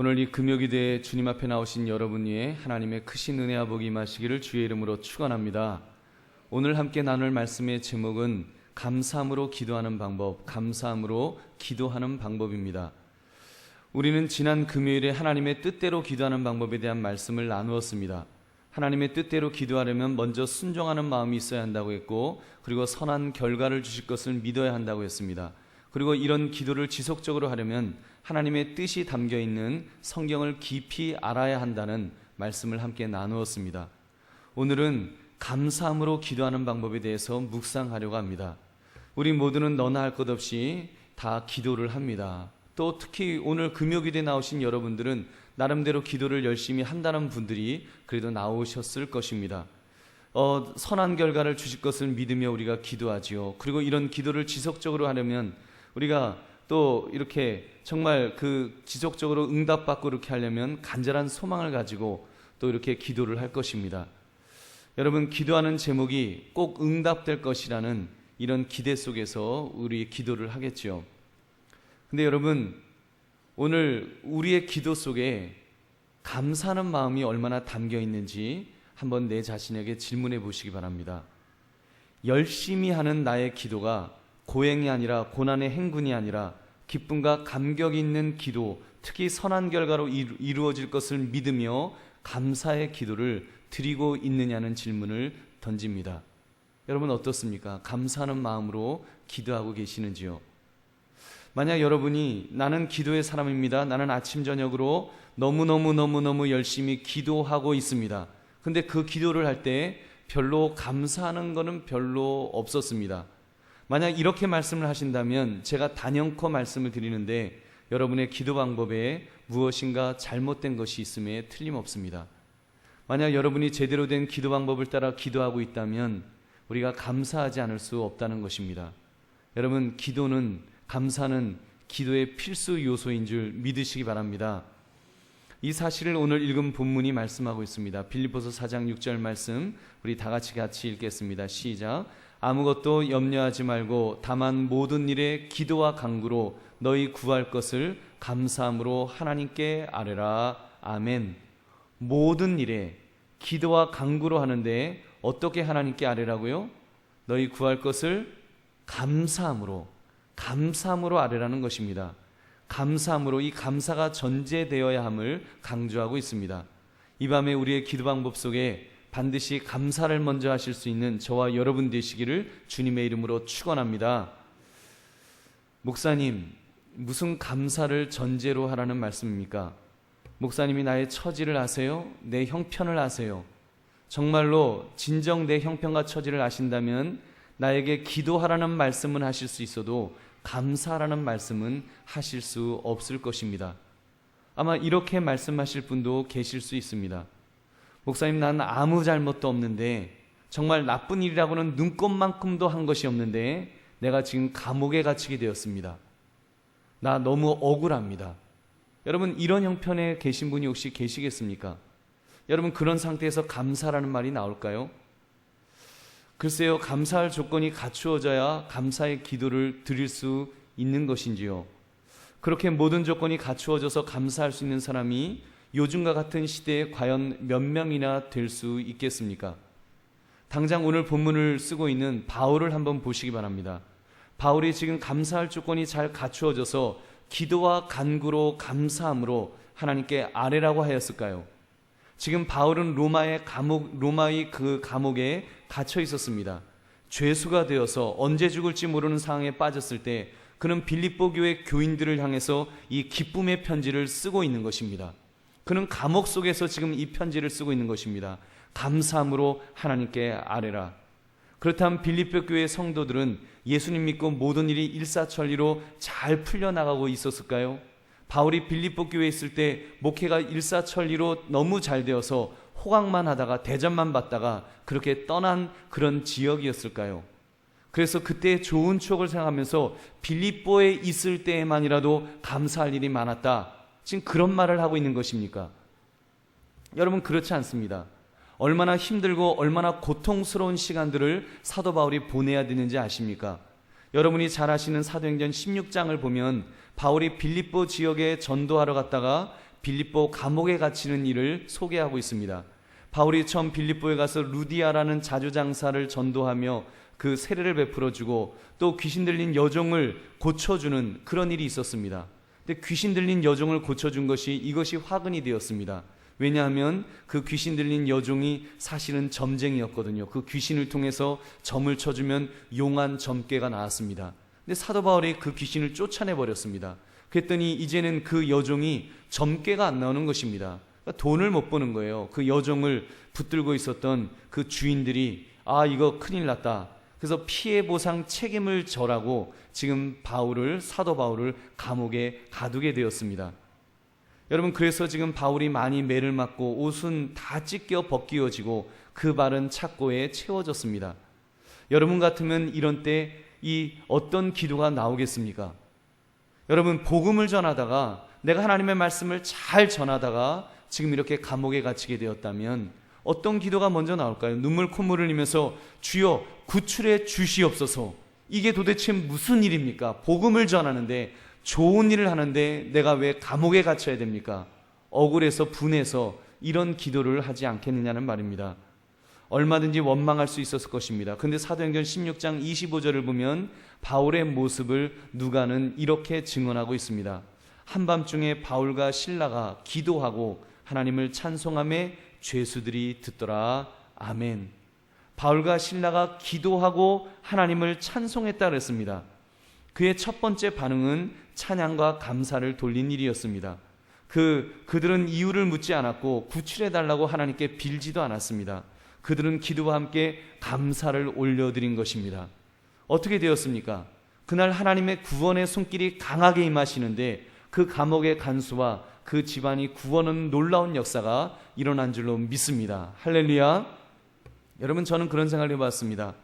오늘 이 금요기도에 주님 앞에 나오신 여러분 위에 하나님의 크신 은혜와 복이 임하시기를 주의 이름으로 축원합니다. 오늘 함께 나눌 말씀의 제목은 감사함으로 기도하는 방법, 감사함으로 기도하는 방법입니다. 우리는 지난 금요일에 하나님의 뜻대로 기도하는 방법에 대한 말씀을 나누었습니다. 하나님의 뜻대로 기도하려면 먼저 순종하는 마음이 있어야 한다고 했고, 그리고 선한 결과를 주실 것을 믿어야 한다고 했습니다. 그리고 이런 기도를 지속적으로 하려면 하나님의 뜻이 담겨있는 성경을 깊이 알아야 한다는 말씀을 함께 나누었습니다. 오늘은 감사함으로 기도하는 방법에 대해서 묵상하려고 합니다. 우리 모두는 너나 할 것 없이 다 기도를 합니다. 또 특히 오늘 금요기도에 나오신 여러분들은 나름대로 기도를 열심히 한다는 분들이 그래도 나오셨을 것입니다. 선한 결과를 주실 것을 믿으며 우리가 기도하지요. 그리고 이런 기도를 지속적으로 하려면 우리가 또 이렇게 정말 지속적으로 응답받고 이렇게 하려면 간절한 소망을 가지고 또 이렇게 기도를 할 것입니다. 여러분, 기도하는 제목이 꼭 응답될 것이라는 이런 기대 속에서 우리 기도를 하겠죠. 근데 여러분, 오늘 우리의 기도 속에 감사하는 마음이 얼마나 담겨 있는지 한번 내 자신에게 질문해 보시기 바랍니다. 열심히 하는 나의 기도가 고행이 아니라 고난의 행군이 아니라 기쁨과 감격이 있는 기도, 특히 선한 결과로 이루어질 것을 믿으며 감사의 기도를 드리고 있느냐는 질문을 던집니다. 여러분 어떻습니까? 감사하는 마음으로 기도하고 계시는지요? 만약 여러분이 나는 기도의 사람입니다. 나는 아침 저녁으로 너무너무 열심히 기도하고 있습니다. 근데 그 기도를 할 때 별로 감사하는 거는 별로 없었습니다. 만약 이렇게 말씀을 하신다면 제가 단연코 말씀을 드리는데 여러분의 기도 방법에 무엇인가 잘못된 것이 있음에 틀림없습니다. 만약 여러분이 제대로 된 기도 방법을 따라 기도하고 있다면 우리가 감사하지 않을 수 없다는 것입니다. 여러분, 감사는 기도의 필수 요소인 줄 믿으시기 바랍니다. 이 사실을 오늘 읽은 본문이 말씀하고 있습니다. 빌립보서 4장 6절 말씀 우리 다 같이 읽겠습니다. 시작. 아무것도 염려하지 말고 다만 모든 일에 기도와 간구로 너희 구할 것을 감사함으로 하나님께 아뢰라. 아멘. 모든 일에 기도와 간구로 하는데 어떻게 하나님께 아뢰라고요? 너희 구할 것을 감사함으로 아뢰라는 것입니다. 감사함으로, 이 감사가 전제되어야 함을 강조하고 있습니다. 이 밤에 우리의 기도 방법 속에 반드시 감사를 먼저 하실 수 있는 저와 여러분 되시기를 주님의 이름으로 축원합니다. 목사님, 무슨 감사를 전제로 하라는 말씀입니까? 목사님이 나의 처지를 아세요? 내 형편을 아세요? 정말로 진정 내 형편과 처지를 아신다면 나에게 기도하라는 말씀은 하실 수 있어도 감사하라는 말씀은 하실 수 없을 것입니다. 아마 이렇게 말씀하실 분도 계실 수 있습니다. 목사님, 난 아무 잘못도 없는데, 정말 나쁜 일이라고는 눈꼽만큼도 한 것이 없는데 내가 지금 감옥에 갇히게 되었습니다. 나 너무 억울합니다. 여러분, 이런 형편에 계신 분이 혹시 계시겠습니까? 여러분, 그런 상태에서 감사라는 말이 나올까요? 글쎄요, 감사할 조건이 갖추어져야 감사의 기도를 드릴 수 있는 것인지요? 그렇게 모든 조건이 갖추어져서 감사할 수 있는 사람이 요즘과 같은 시대에 과연 몇 명이나 될 수 있겠습니까? 당장 오늘 본문을 쓰고 있는 바울을 한번 보시기 바랍니다. 바울이 지금 감사할 조건이 잘 갖추어져서 기도와 간구로 감사함으로 하나님께 아뢰라고 하였을까요? 지금 바울은 로마의 그 감옥에 갇혀 있었습니다. 죄수가 되어서 언제 죽을지 모르는 상황에 빠졌을 때 그는 빌립보 교회 교인들을 향해서 이 기쁨의 편지를 쓰고 있는 것입니다. 그는 감옥 속에서 지금 이 편지를 쓰고 있는 것입니다. 감사함으로 하나님께 아뢰라. 그렇다면 빌립보 교회 성도들은 예수님 믿고 모든 일이 일사천리로 잘 풀려나가고 있었을까요? 바울이 빌립보 교회에 있을 때 목회가 일사천리로 너무 잘 되어서 호강만 하다가 대접만 받다가 그렇게 떠난 그런 지역이었을까요? 그래서 그때의 좋은 추억을 생각하면서 빌립보에 있을 때에만이라도 감사할 일이 많았다, 지금 그런 말을 하고 있는 것입니까? 여러분, 그렇지 않습니다. 얼마나 힘들고 얼마나 고통스러운 시간들을 사도 바울이 보내야 되는지 아십니까? 여러분이 잘 아시는 사도행전 16장을 보면 바울이 빌립보 지역에 전도하러 갔다가 빌립보 감옥에 갇히는 일을 소개하고 있습니다. 바울이 처음 빌립보에 가서 루디아라는 자주장사를 전도하며 그 세례를 베풀어주고 또 귀신 들린 여종을 고쳐주는 그런 일이 있었습니다. 근데 귀신 들린 여종을 고쳐준 것이 이것이 화근이 되었습니다. 왜냐하면 그 귀신 들린 여종이 사실은 점쟁이였거든요. 그 귀신을 통해서 점을 쳐주면 용한 점괘가 나왔습니다. 근데 사도 바울이 그 귀신을 쫓아내버렸습니다. 그랬더니 이제는 그 여종이 점괘가 안 나오는 것입니다. 그러니까 돈을 못 버는 거예요. 그 여종을 붙들고 있었던 그 주인들이 이거 큰일 났다. 그래서 피해 보상 책임을 져라고 지금 사도 바울을 감옥에 가두게 되었습니다. 여러분, 그래서 지금 바울이 많이 매를 맞고 옷은 다 찢겨 벗기어지고 그 발은 착고에 채워졌습니다. 여러분 같으면 이런 때 이 어떤 기도가 나오겠습니까? 여러분, 복음을 전하다가 내가 하나님의 말씀을 잘 전하다가 지금 이렇게 감옥에 갇히게 되었다면 어떤 기도가 먼저 나올까요? 눈물 콧물을 흘리면서 주여 구출해 주시옵소서. 이게 도대체 무슨 일입니까? 복음을 전하는데, 좋은 일을 하는데 내가 왜 감옥에 갇혀야 됩니까? 억울해서 분해서 이런 기도를 하지 않겠느냐는 말입니다. 얼마든지 원망할 수 있었을 것입니다. 그런데 사도행전 16장 25절을 보면 바울의 모습을 누가는 이렇게 증언하고 있습니다. 한밤중에 바울과 실라가 기도하고 하나님을 찬송하며 죄수들이 듣더라. 아멘. 바울과 실라가 기도하고 하나님을 찬송했다 그랬습니다. 그의 첫 번째 반응은 찬양과 감사를 돌린 일이었습니다. 그들은 이유를 묻지 않았고 구출해달라고 하나님께 빌지도 않았습니다. 그들은 기도와 함께 감사를 올려드린 것입니다. 어떻게 되었습니까? 그날 하나님의 구원의 손길이 강하게 임하시는데 그 감옥의 간수와 그 집안이 구원은 놀라운 역사가 일어난 줄로 믿습니다. 할렐루야. 여러분, 저는 그런 생각을 해봤습니다.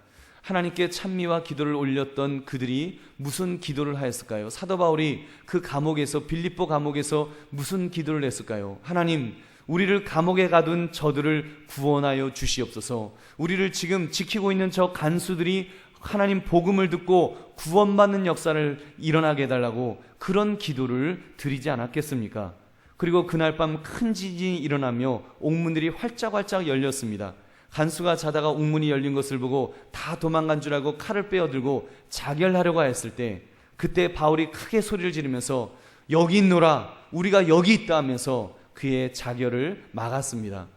하나님께 찬미와 기도를 올렸던 그들이 무슨 기도를 하였을까요? 사도 바울이 그 감옥에서, 빌립보 감옥에서 무슨 기도를 했을까요? 하나님, 우리를 감옥에 가둔 저들을 구원하여 주시옵소서. 우리를 지금 지키고 있는 저 간수들이 하나님 복음을 듣고 구원받는 역사를 일어나게 해달라고 그런 기도를 드리지 않았겠습니까? 그리고 그날 밤 큰 지진이 일어나며 옥문들이 활짝활짝 열렸습니다. 간수가 자다가 옥문이 열린 것을 보고 다 도망간 줄 알고 칼을 빼어들고 자결하려고 했을 때, 그때 바울이 크게 소리를 지르면서 여기 있노라, 우리가 여기 있다 하면서 그의 자결을 막았습니다.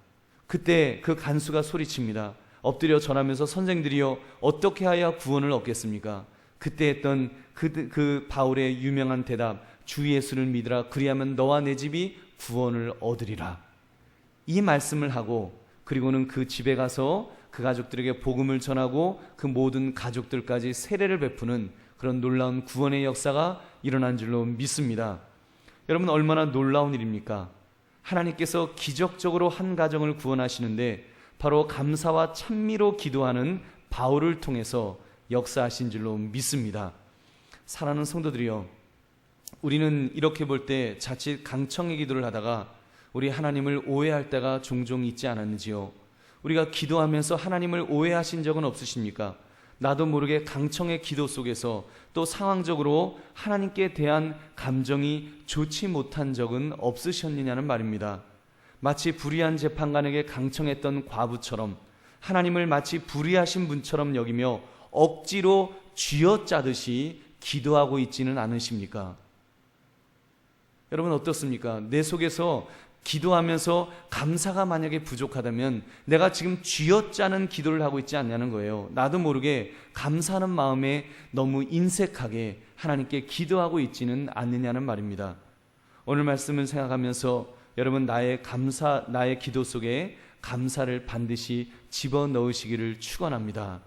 그때 그 간수가 소리칩니다. 엎드려 절하면서 선생들이여 어떻게 하여 구원을 얻겠습니까? 그때 했던 그 바울의 유명한 대답, 주 예수를 믿으라, 그리하면 너와 내 집이 구원을 얻으리라. 이 말씀을 하고 그리고는 그 집에 가서 그 가족들에게 복음을 전하고 그 모든 가족들까지 세례를 베푸는 그런 놀라운 구원의 역사가 일어난 줄로 믿습니다. 여러분, 얼마나 놀라운 일입니까? 하나님께서 기적적으로 한 가정을 구원하시는데 바로 감사와 찬미로 기도하는 바울을 통해서 역사하신 줄로 믿습니다. 사랑하는 성도들이여, 우리는 이렇게 볼 때 자칫 강청의 기도를 하다가 우리 하나님을 오해할 때가 종종 있지 않았는지요? 우리가 기도하면서 하나님을 오해하신 적은 없으십니까? 나도 모르게 강청의 기도 속에서 또 상황적으로 하나님께 대한 감정이 좋지 못한 적은 없으셨느냐는 말입니다. 마치 불의한 재판관에게 강청했던 과부처럼 하나님을 마치 불의하신 분처럼 여기며 억지로 쥐어짜듯이 기도하고 있지는 않으십니까? 여러분, 어떻습니까? 내 속에서 기도하면서 감사가 만약에 부족하다면 내가 지금 쥐어짜는 기도를 하고 있지 않냐는 거예요. 나도 모르게 감사하는 마음에 너무 인색하게 하나님께 기도하고 있지는 않느냐는 말입니다. 오늘 말씀을 생각하면서 여러분, 나의 기도 속에 감사를 반드시 집어넣으시기를 축원합니다.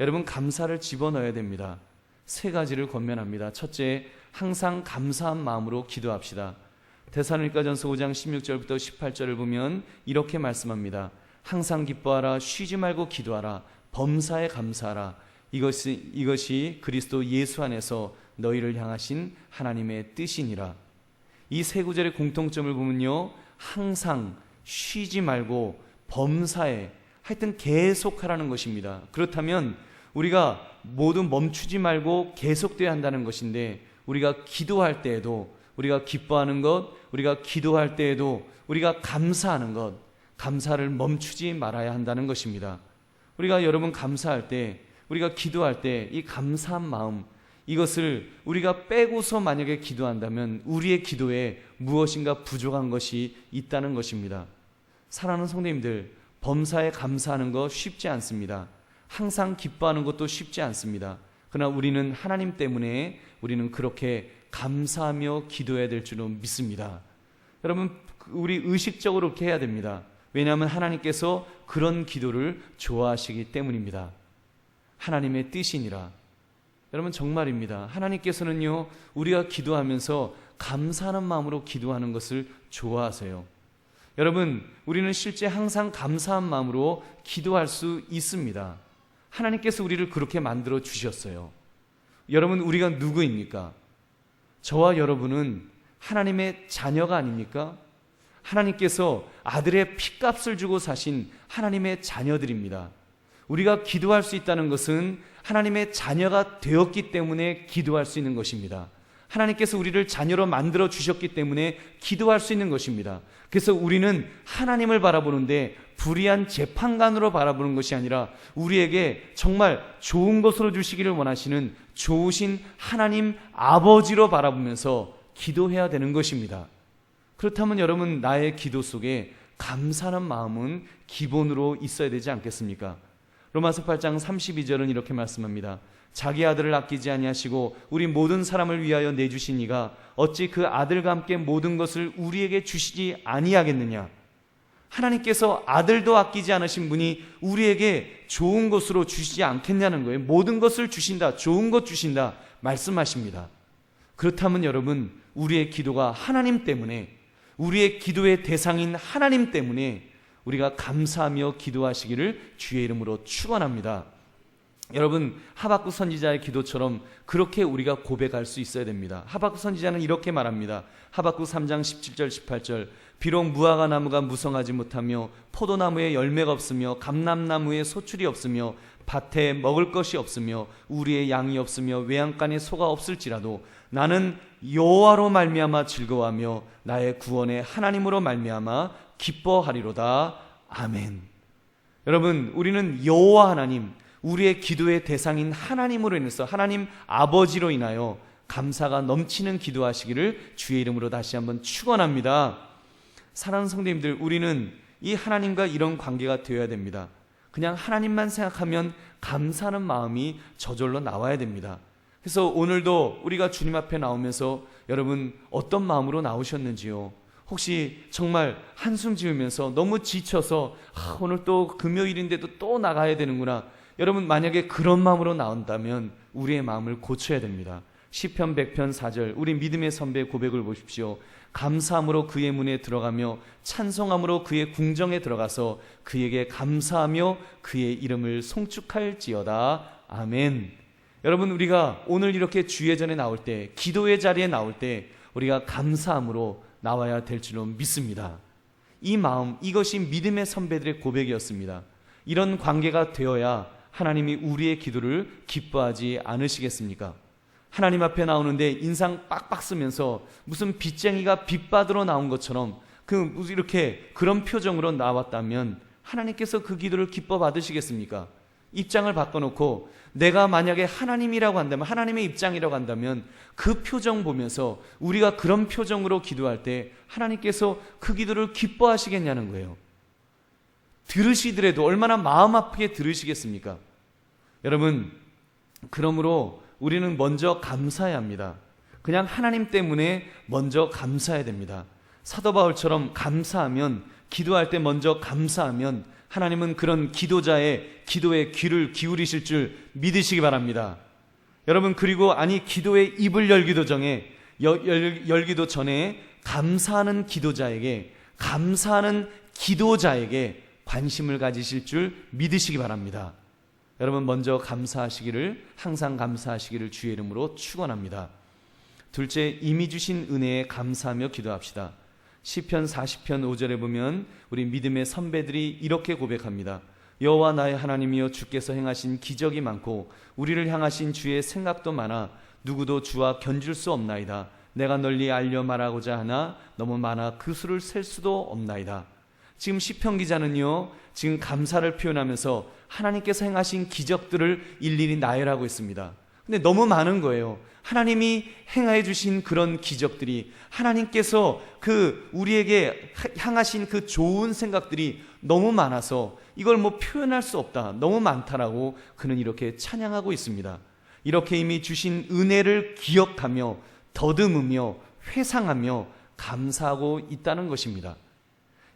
여러분, 감사를 집어넣어야 됩니다. 세 가지를 권면합니다. 첫째, 항상 감사한 마음으로 기도합시다. 데살로니가전서 5장 16절부터 18절을 보면 이렇게 말씀합니다. 항상 기뻐하라, 쉬지 말고 기도하라, 범사에 감사하라. 이것이 그리스도 예수 안에서 너희를 향하신 하나님의 뜻이니라. 이 세 구절의 공통점을 보면요, 항상, 쉬지 말고, 범사에, 하여튼 계속하라는 것입니다. 그렇다면 우리가 모두 멈추지 말고 계속돼야 한다는 것인데, 우리가 기도할 때에도 우리가 기뻐하는 것, 우리가 기도할 때에도 우리가 감사하는 것, 감사를 멈추지 말아야 한다는 것입니다. 우리가 여러분 감사할 때, 우리가 기도할 때 이 감사한 마음, 이것을 우리가 빼고서 만약에 기도한다면 우리의 기도에 무엇인가 부족한 것이 있다는 것입니다. 사랑하는 성도님들, 범사에 감사하는 거 쉽지 않습니다. 항상 기뻐하는 것도 쉽지 않습니다. 그러나 우리는 하나님 때문에 우리는 그렇게 감사하며 기도해야 될 줄은 믿습니다. 여러분, 우리 의식적으로 그렇게 해야 됩니다. 왜냐하면 하나님께서 그런 기도를 좋아하시기 때문입니다. 하나님의 뜻이니라. 여러분, 정말입니다. 하나님께서는요, 우리가 기도하면서 감사하는 마음으로 기도하는 것을 좋아하세요. 여러분, 우리는 실제 항상 감사한 마음으로 기도할 수 있습니다. 하나님께서 우리를 그렇게 만들어 주셨어요. 여러분, 우리가 누구입니까? 저와 여러분은 하나님의 자녀가 아닙니까? 하나님께서 아들의 피값을 주고 사신 하나님의 자녀들입니다. 우리가 기도할 수 있다는 것은 하나님의 자녀가 되었기 때문에 기도할 수 있는 것입니다. 하나님께서 우리를 자녀로 만들어 주셨기 때문에 기도할 수 있는 것입니다. 그래서 우리는 하나님을 바라보는데 불의한 재판관으로 바라보는 것이 아니라 우리에게 정말 좋은 것으로 주시기를 원하시는 좋으신 하나님 아버지로 바라보면서 기도해야 되는 것입니다. 그렇다면 여러분, 나의 기도 속에 감사하는 마음은 기본으로 있어야 되지 않겠습니까? 로마서 8장 32절은 이렇게 말씀합니다. 자기 아들을 아끼지 아니하시고 우리 모든 사람을 위하여 내주신 이가 어찌 그 아들과 함께 모든 것을 우리에게 주시지 아니하겠느냐. 하나님께서 아들도 아끼지 않으신 분이 우리에게 좋은 것으로 주시지 않겠냐는 거예요. 모든 것을 주신다, 좋은 것 주신다 말씀하십니다. 그렇다면 여러분, 우리의 기도가 하나님 때문에, 우리의 기도의 대상인 하나님 때문에 우리가 감사하며 기도하시기를 주의 이름으로 축원합니다. 여러분, 하박국 선지자의 기도처럼 그렇게 우리가 고백할 수 있어야 됩니다. 하박국 선지자는 이렇게 말합니다. 하박국 3장 17절 18절 비록 무화과 나무가 무성하지 못하며 포도나무에 열매가 없으며 감람나무에 소출이 없으며 밭에 먹을 것이 없으며 우리의 양이 없으며 외양간에 소가 없을지라도 나는 여호와로 말미암아 즐거워하며 나의 구원의 하나님으로 말미암아 기뻐하리로다. 아멘. 여러분, 우리는 여호와 하나님, 우리의 기도의 대상인 하나님으로 인해서 하나님 아버지로 인하여 감사가 넘치는 기도하시기를 주의 이름으로 다시 한번 축원합니다. 사랑하는 성도님들, 우리는 이 하나님과 이런 관계가 되어야 됩니다. 그냥 하나님만 생각하면 감사하는 마음이 저절로 나와야 됩니다. 그래서 오늘도 우리가 주님 앞에 나오면서 여러분 어떤 마음으로 나오셨는지요? 혹시 정말 한숨 지으면서 너무 지쳐서 오늘 또 금요일인데도 또 나가야 되는구나. 여러분, 만약에 그런 마음으로 나온다면 우리의 마음을 고쳐야 됩니다. 시편 100편 4절 우리 믿음의 선배의 고백을 보십시오. 감사함으로 그의 문에 들어가며 찬송함으로 그의 궁정에 들어가서 그에게 감사하며 그의 이름을 송축할지어다. 아멘. 여러분, 우리가 오늘 이렇게 주의 전에 나올 때, 기도의 자리에 나올 때 우리가 감사함으로 나와야 될 줄로 믿습니다. 이 마음, 이것이 믿음의 선배들의 고백이었습니다. 이런 관계가 되어야 하나님이 우리의 기도를 기뻐하지 않으시겠습니까? 하나님 앞에 나오는데 인상 빡빡 쓰면서 무슨 빚쟁이가 빚 받으러 나온 것처럼 이렇게 그런 표정으로 나왔다면 하나님께서 그 기도를 기뻐 받으시겠습니까? 입장을 바꿔놓고 내가 만약에 하나님이라고 한다면, 하나님의 입장이라고 한다면 그 표정 보면서 우리가 그런 표정으로 기도할 때 하나님께서 그 기도를 기뻐하시겠냐는 거예요. 들으시더라도 얼마나 마음 아프게 들으시겠습니까? 여러분, 그러므로 우리는 먼저 감사해야 합니다. 그냥 하나님 때문에 먼저 감사해야 됩니다. 사도 바울처럼 감사하면, 기도할 때 먼저 감사하면 하나님은 그런 기도자의 기도에 귀를 기울이실 줄 믿으시기 바랍니다. 여러분, 그리고 기도의 입을 열기도 전에 감사하는 기도자에게, 감사하는 기도자에게 관심을 가지실 줄 믿으시기 바랍니다. 여러분, 먼저 감사하시기를, 항상 감사하시기를 주의 이름으로 축원합니다. 둘째, 이미 주신 은혜에 감사하며 기도합시다. 시편 40편 5절에 보면 우리 믿음의 선배들이 이렇게 고백합니다. 여호와 나의 하나님이여, 주께서 행하신 기적이 많고 우리를 향하신 주의 생각도 많아 누구도 주와 견줄 수 없나이다. 내가 널리 알려 말하고자 하나 너무 많아 그 수를 셀 수도 없나이다. 지금 시편 기자는요, 지금 감사를 표현하면서 하나님께서 행하신 기적들을 일일이 나열하고 있습니다. 근데 너무 많은 거예요. 하나님이 행하여 주신 그런 기적들이, 하나님께서 우리에게 향하신 그 좋은 생각들이 너무 많아서 이걸 표현할 수 없다, 너무 많다라고 그는 이렇게 찬양하고 있습니다. 이렇게 이미 주신 은혜를 기억하며 더듬으며 회상하며 감사하고 있다는 것입니다.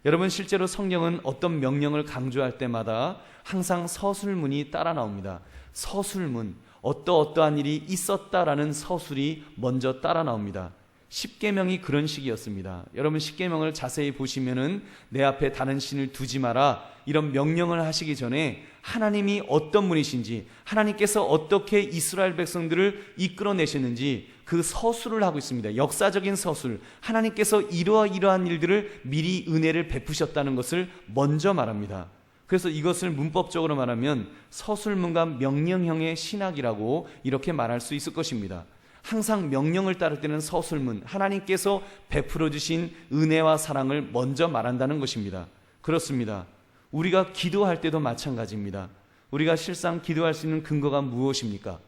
여러분, 실제로 성경은 어떤 명령을 강조할 때마다 항상 서술문이 따라 나옵니다. 서술문, 어떠한 일이 있었다라는 서술이 먼저 따라 나옵니다. 십계명이 그런 식이었습니다. 여러분, 십계명을 자세히 보시면은 내 앞에 다른 신을 두지 마라, 이런 명령을 하시기 전에 하나님이 어떤 분이신지, 하나님께서 어떻게 이스라엘 백성들을 이끌어내셨는지 그 서술을 하고 있습니다. 역사적인 서술, 하나님께서 이러한 일들을 미리 은혜를 베푸셨다는 것을 먼저 말합니다. 그래서 이것을 문법적으로 말하면 서술문과 명령형의 신학이라고 이렇게 말할 수 있을 것입니다. 항상 명령을 따를 때는 서술문, 하나님께서 베풀어 주신 은혜와 사랑을 먼저 말한다는 것입니다. 그렇습니다. 우리가 기도할 때도 마찬가지입니다. 우리가 실상 기도할 수 있는 근거가 무엇입니까?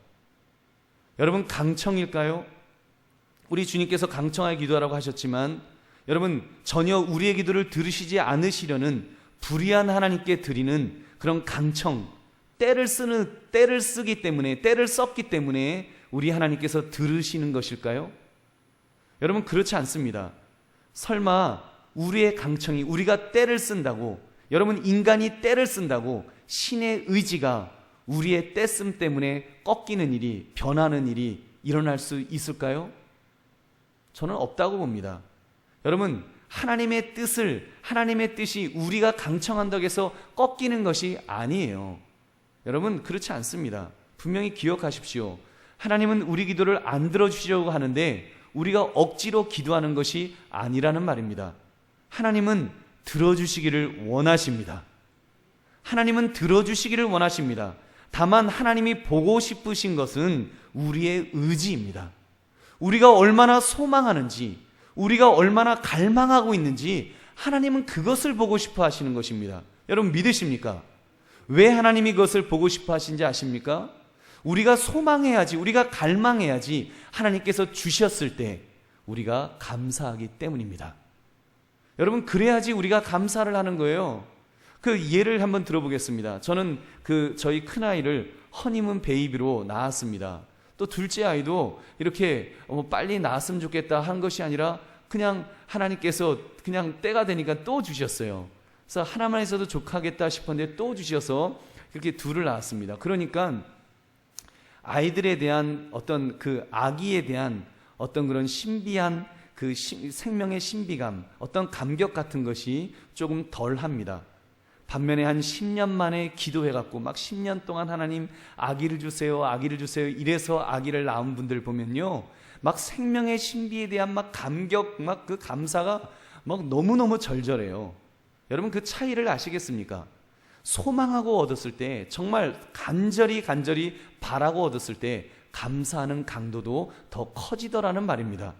여러분, 강청일까요? 우리 주님께서 강청하게 기도하라고 하셨지만, 여러분, 전혀 우리의 기도를 들으시지 않으시려는 불의한 하나님께 드리는 그런 강청, 때를 썼기 때문에 우리 하나님께서 들으시는 것일까요? 여러분, 그렇지 않습니다. 설마 우리의 강청이, 우리가 때를 쓴다고, 여러분, 인간이 때를 쓴다고 신의 의지가 우리의 때씀 때문에 꺾이는 일이, 변하는 일이 일어날 수 있을까요? 저는 없다고 봅니다. 여러분, 하나님의 뜻이 우리가 강청한다고 해서 꺾이는 것이 아니에요. 여러분, 그렇지 않습니다. 분명히 기억하십시오. 하나님은 우리 기도를 안 들어주시려고 하는데 우리가 억지로 기도하는 것이 아니라는 말입니다. 하나님은 들어주시기를 원하십니다. 하나님은 들어주시기를 원하십니다. 다만 하나님이 보고 싶으신 것은 우리의 의지입니다. 우리가 얼마나 소망하는지, 우리가 얼마나 갈망하고 있는지 하나님은 그것을 보고 싶어 하시는 것입니다. 여러분, 믿으십니까? 왜 하나님이 그것을 보고 싶어 하신지 아십니까? 우리가 소망해야지, 우리가 갈망해야지 하나님께서 주셨을 때 우리가 감사하기 때문입니다. 여러분, 그래야지 우리가 감사를 하는 거예요. 그 예를 한번 들어보겠습니다. 저는 저희 큰아이를 허니문 베이비로 낳았습니다. 또 둘째 아이도 이렇게 빨리 낳았으면 좋겠다 한 것이 아니라 그냥 하나님께서 그냥 때가 되니까 또 주셨어요. 그래서 하나만 있어도 족하겠다 싶었는데 또 주셔서 그렇게 둘을 낳았습니다. 그러니까 아이들에 대한 어떤 아기에 대한 어떤 그런 신비한 생명의 신비감, 어떤 감격 같은 것이 조금 덜 합니다. 반면에 한 10년 만에 기도해갖고 막 10년 동안 하나님 아기를 주세요, 아기를 주세요 이래서 아기를 낳은 분들 보면요, 막 생명의 신비에 대한 막 감격, 막 그 감사가 막 너무너무 절절해요. 여러분, 그 차이를 아시겠습니까? 소망하고 얻었을 때, 정말 간절히 바라고 얻었을 때 감사하는 강도도 더 커지더라는 말입니다.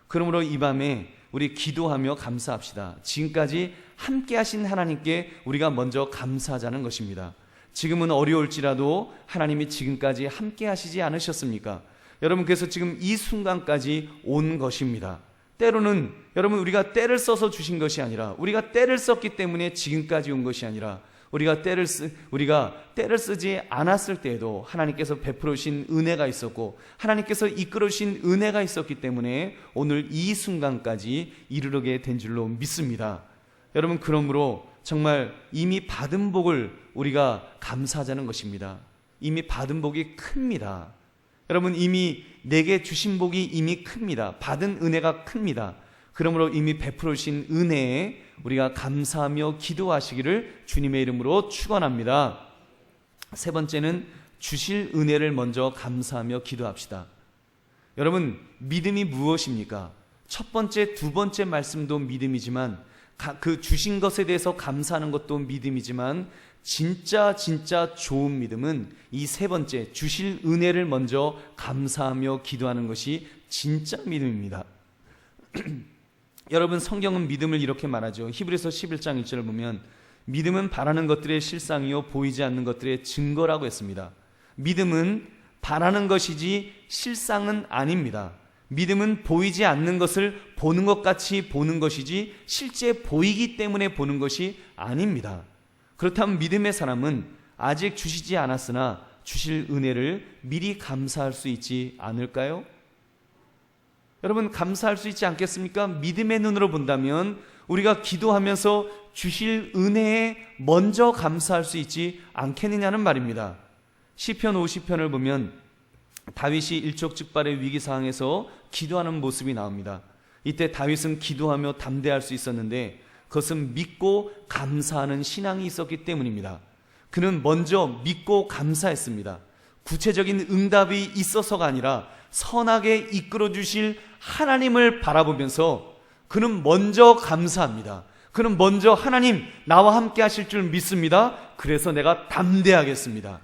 그러므로 이 밤에 우리 기도하며 감사합시다. 지금까지 함께 하신 하나님께 우리가 먼저 감사하자는 것입니다. 지금은 어려울지라도 하나님이 지금까지 함께 하시지 않으셨습니까? 여러분, 그래서 지금 이 순간까지 온 것입니다. 때로는 여러분, 우리가 때를 써서 주신 것이 아니라, 우리가 때를 썼기 때문에 지금까지 온 것이 아니라, 우리가 때를 쓰지 않았을 때에도 하나님께서 베풀어 주신 은혜가 있었고 하나님께서 이끌어 주신 은혜가 있었기 때문에 오늘 이 순간까지 이르게 된 줄로 믿습니다. 여러분, 그러므로 정말 이미 받은 복을 우리가 감사하자는 것입니다. 이미 받은 복이 큽니다. 여러분, 이미 내게 주신 복이 이미 큽니다. 받은 은혜가 큽니다. 그러므로 이미 베풀어 주신 은혜에 우리가 감사하며 기도하시기를 주님의 이름으로 축원합니다. 세 번째는 주실 은혜를 먼저 감사하며 기도합시다. 여러분, 믿음이 무엇입니까? 첫 번째, 두 번째 말씀도 믿음이지만 그 주신 것에 대해서 감사하는 것도 믿음이지만 진짜 좋은 믿음은 이 세 번째, 주실 은혜를 먼저 감사하며 기도하는 것이 진짜 믿음입니다. 여러분, 성경은 믿음을 이렇게 말하죠. 히브리서 11장 1절을 보면 믿음은 바라는 것들의 실상이요 보이지 않는 것들의 증거라고 했습니다. 믿음은 바라는 것이지 실상은 아닙니다. 믿음은 보이지 않는 것을 보는 것 같이 보는 것이지 실제 보이기 때문에 보는 것이 아닙니다. 그렇다면 믿음의 사람은 아직 주시지 않았으나 주실 은혜를 미리 감사할 수 있지 않을까요? 여러분, 감사할 수 있지 않겠습니까? 믿음의 눈으로 본다면 우리가 기도하면서 주실 은혜에 먼저 감사할 수 있지 않겠느냐는 말입니다. 시편 50편을 보면 다윗이 일촉즉발의 위기 상황에서 기도하는 모습이 나옵니다. 이때 다윗은 기도하며 담대할 수 있었는데 그것은 믿고 감사하는 신앙이 있었기 때문입니다. 그는 먼저 믿고 감사했습니다. 구체적인 응답이 있어서가 아니라 선하게 이끌어 주실 하나님을 바라보면서 그는 먼저 감사합니다. 그는 먼저 하나님 나와 함께 하실 줄 믿습니다. 그래서 내가 담대하겠습니다.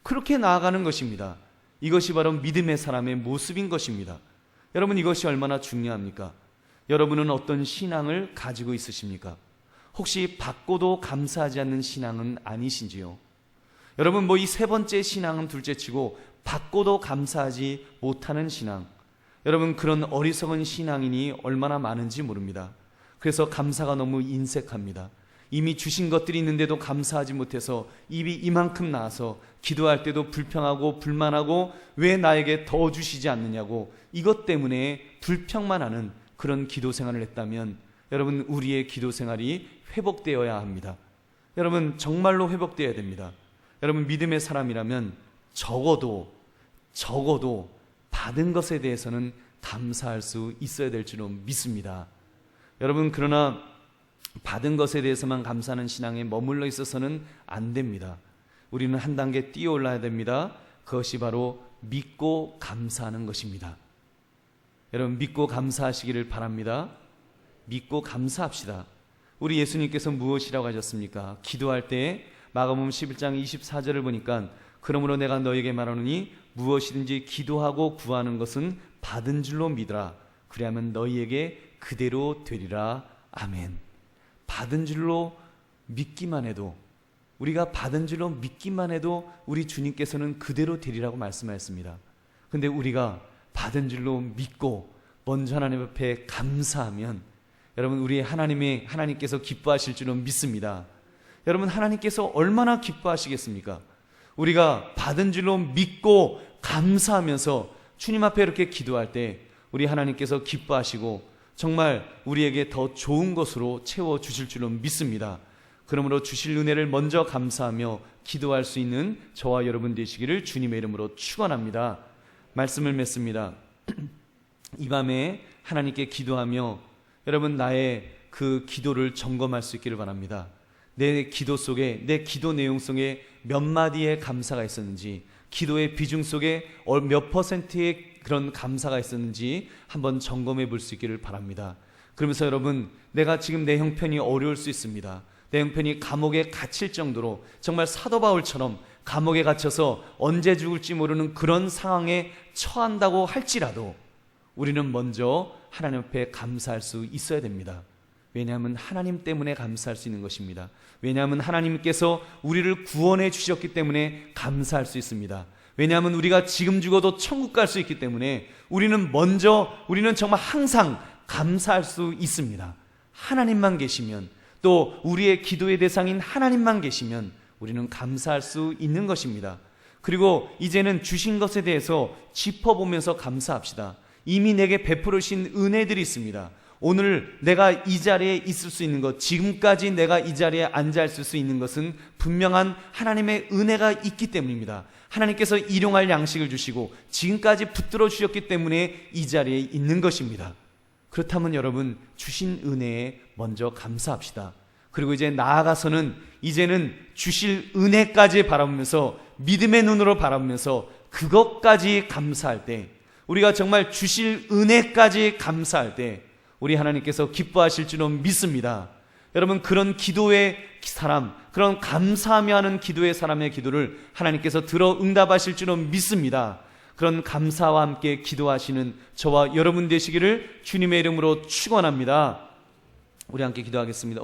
그렇게 나아가는 것입니다. 이것이 바로 믿음의 사람의 모습인 것입니다. 여러분, 이것이 얼마나 중요합니까? 여러분은 어떤 신앙을 가지고 있으십니까? 혹시 받고도 감사하지 않는 신앙은 아니신지요? 여러분, 이 세 번째 신앙은 둘째치고 받고도 감사하지 못하는 신앙, 여러분, 그런 어리석은 신앙인이 얼마나 많은지 모릅니다. 그래서 감사가 너무 인색합니다. 이미 주신 것들이 있는데도 감사하지 못해서 입이 이만큼 나와서 기도할 때도 불평하고 불만하고 왜 나에게 더 주시지 않느냐고 이것 때문에 불평만 하는 그런 기도 생활을 했다면 여러분, 우리의 기도 생활이 회복되어야 합니다. 여러분, 정말로 회복되어야 됩니다. 여러분, 믿음의 사람이라면 적어도 받은 것에 대해서는 감사할 수 있어야 될 줄로 믿습니다. 여러분, 그러나 받은 것에 대해서만 감사하는 신앙에 머물러 있어서는 안 됩니다. 우리는 한 단계 뛰어 올라야 됩니다. 그것이 바로 믿고 감사하는 것입니다. 여러분, 믿고 감사하시기를 바랍니다. 믿고 감사합시다. 우리 예수님께서 무엇이라고 하셨습니까? 기도할 때 마가복음 11장 24절을 보니까 그러므로 내가 너에게 말하노니 무엇이든지 기도하고 구하는 것은 받은 줄로 믿으라. 그리하면 너희에게 그대로 되리라. 아멘. 받은 줄로 믿기만 해도, 우리가 받은 줄로 믿기만 해도 우리 주님께서는 그대로 되리라고 말씀하셨습니다. 근데 우리가 받은 줄로 믿고 먼저 하나님 앞에 감사하면 여러분, 우리 하나님께서 기뻐하실 줄로 믿습니다. 여러분, 하나님께서 얼마나 기뻐하시겠습니까? 우리가 받은 줄로 믿고 감사하면서 주님 앞에 이렇게 기도할 때 우리 하나님께서 기뻐하시고 정말 우리에게 더 좋은 것으로 채워주실 줄로 믿습니다. 그러므로 주실 은혜를 먼저 감사하며 기도할 수 있는 저와 여러분 되시기를 주님의 이름으로 축원합니다. 말씀을 맺습니다. 이 밤에 하나님께 기도하며 여러분, 나의 그 기도를 점검할 수 있기를 바랍니다. 내 기도 속에, 내 기도 내용 속에 몇 마디의 감사가 있었는지, 기도의 비중 속에 몇 퍼센트의 그런 감사가 있었는지 한번 점검해 볼 수 있기를 바랍니다. 그러면서 여러분, 내가 지금 내 형편이 어려울 수 있습니다. 내 형편이 감옥에 갇힐 정도로 정말 사도 바울처럼 감옥에 갇혀서 언제 죽을지 모르는 그런 상황에 처한다고 할지라도 우리는 먼저 하나님 앞에 감사할 수 있어야 됩니다. 왜냐하면 하나님 때문에 감사할 수 있는 것입니다. 왜냐하면 하나님께서 우리를 구원해 주셨기 때문에 감사할 수 있습니다. 왜냐하면 우리가 지금 죽어도 천국 갈 수 있기 때문에 우리는 정말 항상 감사할 수 있습니다. 하나님만 계시면, 또 우리의 기도의 대상인 하나님만 계시면 우리는 감사할 수 있는 것입니다. 그리고 이제는 주신 것에 대해서 짚어보면서 감사합시다. 이미 내게 베풀으신 은혜들이 있습니다. 오늘 내가 이 자리에 있을 수 있는 것, 지금까지 내가 이 자리에 앉아 있을 수 있는 것은 분명한 하나님의 은혜가 있기 때문입니다. 하나님께서 일용할 양식을 주시고 지금까지 붙들어 주셨기 때문에 이 자리에 있는 것입니다. 그렇다면 여러분, 주신 은혜에 먼저 감사합시다. 그리고 이제 나아가서는 이제는 주실 은혜까지 바라보면서, 믿음의 눈으로 바라보면서 그것까지 감사할 때, 우리가 정말 주실 은혜까지 감사할 때 우리 하나님께서 기뻐하실 줄로 믿습니다. 여러분, 그런 기도의 사람, 그런 감사하며 하는 기도의 사람의 기도를 하나님께서 들어 응답하실 줄로 믿습니다. 그런 감사와 함께 기도하시는 저와 여러분 되시기를 주님의 이름으로 축원합니다. 우리 함께 기도하겠습니다.